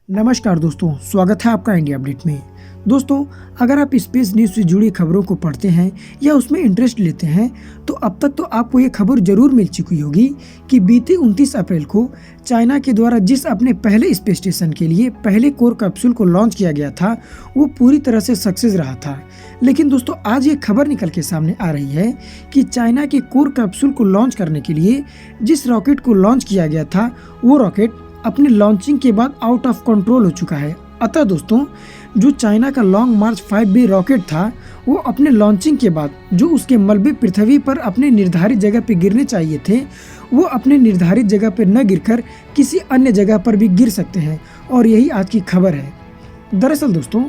नमस्कार दोस्तों, स्वागत है आपका इंडिया अपडेट में। दोस्तों, अगर आप स्पेस न्यूज़ से जुड़ी खबरों को पढ़ते हैं या उसमें इंटरेस्ट लेते हैं तो अब तक तो आपको ये खबर जरूर मिल चुकी होगी कि बीते 29 अप्रैल को चाइना के द्वारा जिस अपने पहले स्पेस स्टेशन के लिए पहले कोर कैप्सूल को लॉन्च किया गया था वो पूरी तरह से सक्सेस रहा था। लेकिन दोस्तों, आज ये खबर निकल के सामने आ रही है कि चाइना के कोर कैप्सूल को लॉन्च करने के लिए जिस रॉकेट को लॉन्च किया गया था वो रॉकेट अपने लॉन्चिंग के बाद आउट ऑफ कंट्रोल हो चुका है। अतः दोस्तों, जो चाइना का लॉन्ग मार्च 5B रॉकेट था वो अपने लॉन्चिंग के बाद जो उसके मलबे पृथ्वी पर अपने निर्धारित जगह पर गिरने चाहिए थे वो अपने निर्धारित जगह पर न गिरकर किसी अन्य जगह पर भी गिर सकते हैं, और यही आज की खबर है। दरअसल दोस्तों,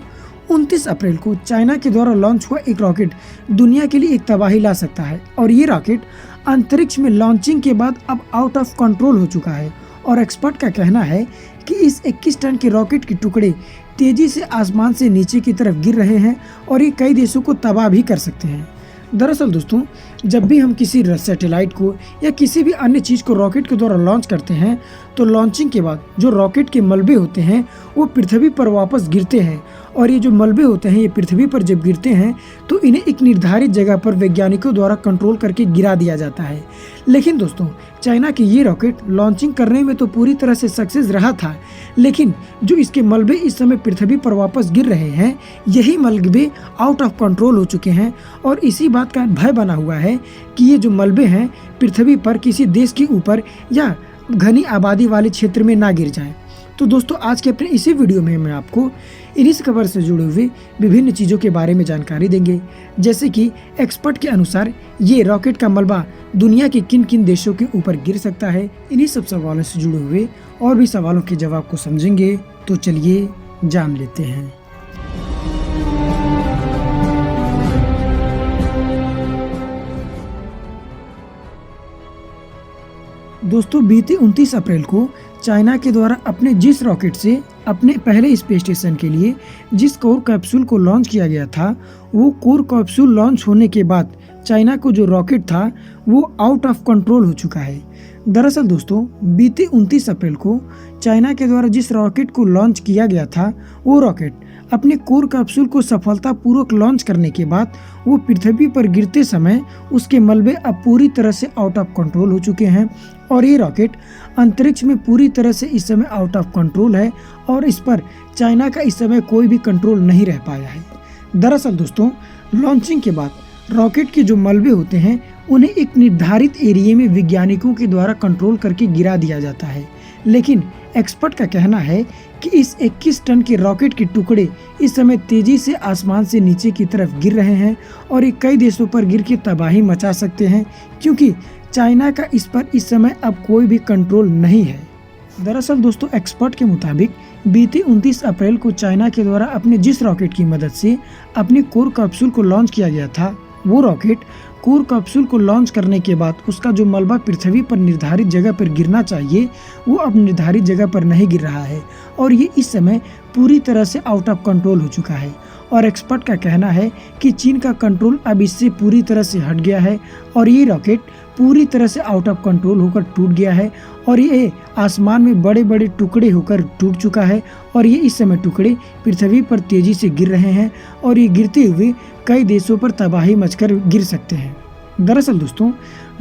29 अप्रैल को चाइना के द्वारा लॉन्च हुआ एक रॉकेट दुनिया के लिए एक तबाही ला सकता है, और ये रॉकेट अंतरिक्ष में लॉन्चिंग के बाद अब आउट ऑफ कंट्रोल हो चुका है। और एक्सपर्ट का कहना है कि इस 21 टन के रॉकेट के टुकड़े तेजी से आसमान से नीचे की तरफ गिर रहे हैं और ये कई देशों को तबाह भी कर सकते हैं। दरअसल दोस्तों, जब भी हम किसी सैटेलाइट को या किसी भी अन्य चीज़ को रॉकेट के द्वारा लॉन्च करते हैं तो लॉन्चिंग के बाद जो रॉकेट के मलबे होते हैं वो पृथ्वी पर वापस गिरते हैं, और ये जो मलबे होते हैं ये पृथ्वी पर जब गिरते हैं तो इन्हें एक निर्धारित जगह पर वैज्ञानिकों द्वारा कंट्रोल करके गिरा दिया जाता है। लेकिन दोस्तों, चाइना के ये रॉकेट लॉन्चिंग करने में तो पूरी तरह से सक्सेस रहा था, लेकिन जो इसके मलबे इस समय पृथ्वी पर वापस गिर रहे हैं यही मलबे आउट ऑफ कंट्रोल हो चुके हैं, और इसी बात का भय बना हुआ है कि ये जो मलबे हैं पृथ्वी पर किसी देश के ऊपर या घनी आबादी वाले क्षेत्र में ना गिर जाएं। तो दोस्तों, आज के अपने इसी वीडियो में मैं आपको इन्हीं खबर से जुड़े हुए विभिन्न चीज़ों के बारे में जानकारी देंगे, जैसे कि एक्सपर्ट के अनुसार ये रॉकेट का मलबा दुनिया के किन किन देशों के ऊपर गिर सकता है। इन्हीं सब सवालों से जुड़े हुए और भी सवालों के जवाब को समझेंगे, तो चलिए जान लेते हैं। दोस्तों, बीते 29 अप्रैल को चाइना के द्वारा अपने जिस रॉकेट से अपने पहले स्पेस स्टेशन के लिए जिस कोर कैप्सूल को लॉन्च किया गया था वो कोर कैप्सूल लॉन्च होने के बाद चाइना को जो रॉकेट था वो आउट ऑफ कंट्रोल हो चुका है। दरअसल दोस्तों, बीते 29 अप्रैल को चाइना के द्वारा जिस रॉकेट को लॉन्च किया गया था वो रॉकेट अपने कोर कैप्सूल को सफलतापूर्वक लॉन्च करने के बाद वो पृथ्वी पर गिरते समय उसके मलबे अब पूरी तरह से आउट ऑफ कंट्रोल हो चुके हैं, और ये रॉकेट अंतरिक्ष में पूरी तरह से इस समय आउट ऑफ कंट्रोल है और इस पर चाइना का इस समय कोई भी कंट्रोल नहीं रह पाया है। दरअसल दोस्तों, लॉन्चिंग के बाद रॉकेट के जो मलबे होते हैं उन्हें एक निर्धारित एरिया में वैज्ञानिकों के द्वारा कंट्रोल करके गिरा दिया जाता है, लेकिन एक्सपर्ट का कहना है कि इस 21 टन के रॉकेट के टुकड़े इस समय तेजी से आसमान से नीचे की तरफ गिर रहे हैं और ये कई देशों पर गिर के तबाही मचा सकते हैं, क्योंकि चाइना का इस पर इस समय अब कोई भी कंट्रोल नहीं है। दरअसल दोस्तों, एक्सपर्ट के मुताबिक बीते 29 अप्रैल को चाइना के द्वारा अपने जिस रॉकेट की मदद से अपने कोर कैप्सूल को लॉन्च किया गया था वो रॉकेट कोर कैप्सूल को लॉन्च करने के बाद उसका जो मलबा पृथ्वी पर निर्धारित जगह पर गिरना चाहिए वो अब निर्धारित जगह पर नहीं गिर रहा है, और ये इस समय पूरी तरह से आउट ऑफ कंट्रोल हो चुका है। और एक्सपर्ट का कहना है कि चीन का कंट्रोल अब इससे पूरी तरह से हट गया है और ये रॉकेट पूरी तरह से आउट ऑफ कंट्रोल होकर टूट गया है, और ये आसमान में बड़े बड़े टुकड़े होकर टूट चुका है, और ये इस समय टुकड़े पृथ्वी पर तेजी से गिर रहे हैं और ये गिरते हुए कई देशों पर तबाही मचकर गिर सकते हैं। दरअसल दोस्तों,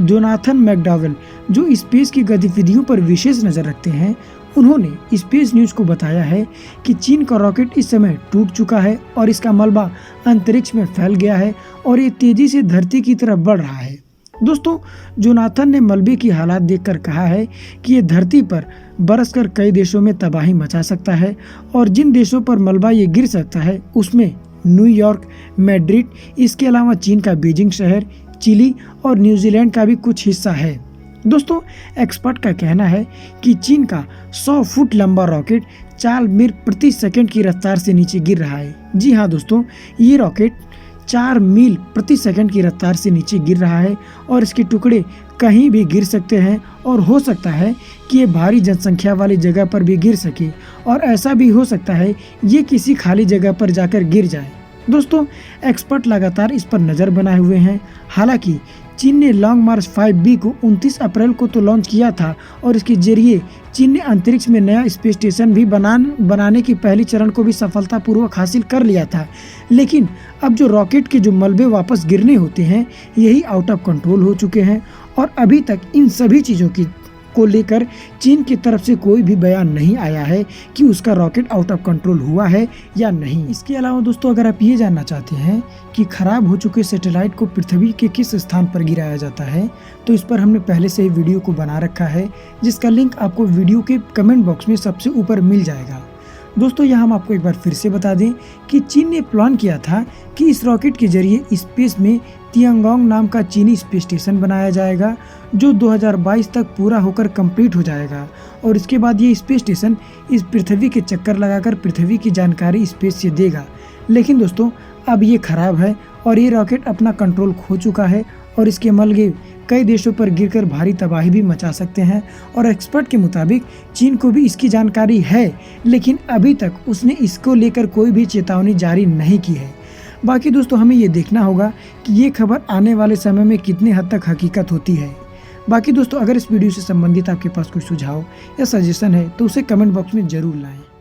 जोनाथन मैकडॉवेल जो स्पेस की गतिविधियों पर विशेष नज़र रखते हैं उन्होंने स्पेस न्यूज़ को बताया है कि चीन का रॉकेट इस समय टूट चुका है और इसका मलबा अंतरिक्ष में फैल गया है और ये तेजी से धरती की तरफ बढ़ रहा है। दोस्तों, जोनाथन ने मलबे की हालात देखकर कहा है कि ये धरती पर बरसकर कई देशों में तबाही मचा सकता है, और जिन देशों पर मलबा ये गिर सकता है उसमें न्यूयॉर्क, मैड्रिड, इसके अलावा चीन का बीजिंग शहर, चिली और न्यूजीलैंड का भी कुछ हिस्सा है। दोस्तों, एक्सपर्ट का कहना है कि चीन का 100 फुट लंबा रॉकेट 4 मील प्रति सेकंड की रफ्तार से नीचे गिर रहा है। जी हाँ दोस्तों, ये रॉकेट 4 मील प्रति सेकंड की रफ्तार से नीचे गिर रहा है और इसके टुकड़े कहीं भी गिर सकते हैं, और हो सकता है कि ये भारी जनसंख्या वाली जगह पर भी गिर सके, और ऐसा भी हो सकता है ये किसी खाली जगह पर जाकर गिर जाए। दोस्तों एक्सपर्ट लगातार इस पर नज़र बनाए हुए हैं। हालांकि चीन ने लॉन्ग मार्च 5B को 29 अप्रैल को तो लॉन्च किया था और इसके जरिए चीन ने अंतरिक्ष में नया स्पेस स्टेशन भी बनाने की पहली चरण को भी सफलतापूर्वक हासिल कर लिया था। लेकिन अब जो रॉकेट के जो मलबे वापस गिरने होते हैं यही आउट ऑफ कंट्रोल हो चुके हैं और अभी तक इन सभी चीज़ों की को लेकर चीन की तरफ से कोई भी बयान नहीं आया है कि उसका रॉकेट आउट ऑफ कंट्रोल हुआ है या नहीं। इसके अलावा दोस्तों अगर आप ये जानना चाहते हैं कि खराब हो चुके सैटेलाइट को पृथ्वी के किस स्थान पर गिराया जाता है तो इस पर हमने पहले से ही वीडियो को बना रखा है, जिसका लिंक आपको वीडियो के कमेंट बॉक्स में सबसे ऊपर मिल जाएगा। दोस्तों यहाँ हम आपको एक बार फिर से बता दें कि चीन ने प्लान किया था कि इस रॉकेट के जरिए स्पेस में तियांगोंग नाम का चीनी स्पेस स्टेशन बनाया जाएगा जो 2022 तक पूरा होकर कंप्लीट हो जाएगा और इसके बाद ये स्पेस स्टेशन इस पृथ्वी के चक्कर लगाकर पृथ्वी की जानकारी स्पेस से देगा। लेकिन दोस्तों अब ये खराब है और ये रॉकेट अपना कंट्रोल खो चुका है और इसके मलबे कई देशों पर गिरकर भारी तबाही भी मचा सकते हैं और एक्सपर्ट के मुताबिक चीन को भी इसकी जानकारी है, लेकिन अभी तक उसने इसको लेकर कोई भी चेतावनी जारी नहीं की है। बाकी दोस्तों हमें ये देखना होगा कि ये खबर आने वाले समय में कितने हद तक हकीकत होती है। बाकी दोस्तों अगर इस वीडियो से संबंधित आपके पास कोई सुझाव या सजेशन है तो उसे कमेंट बॉक्स में जरूर लाएं।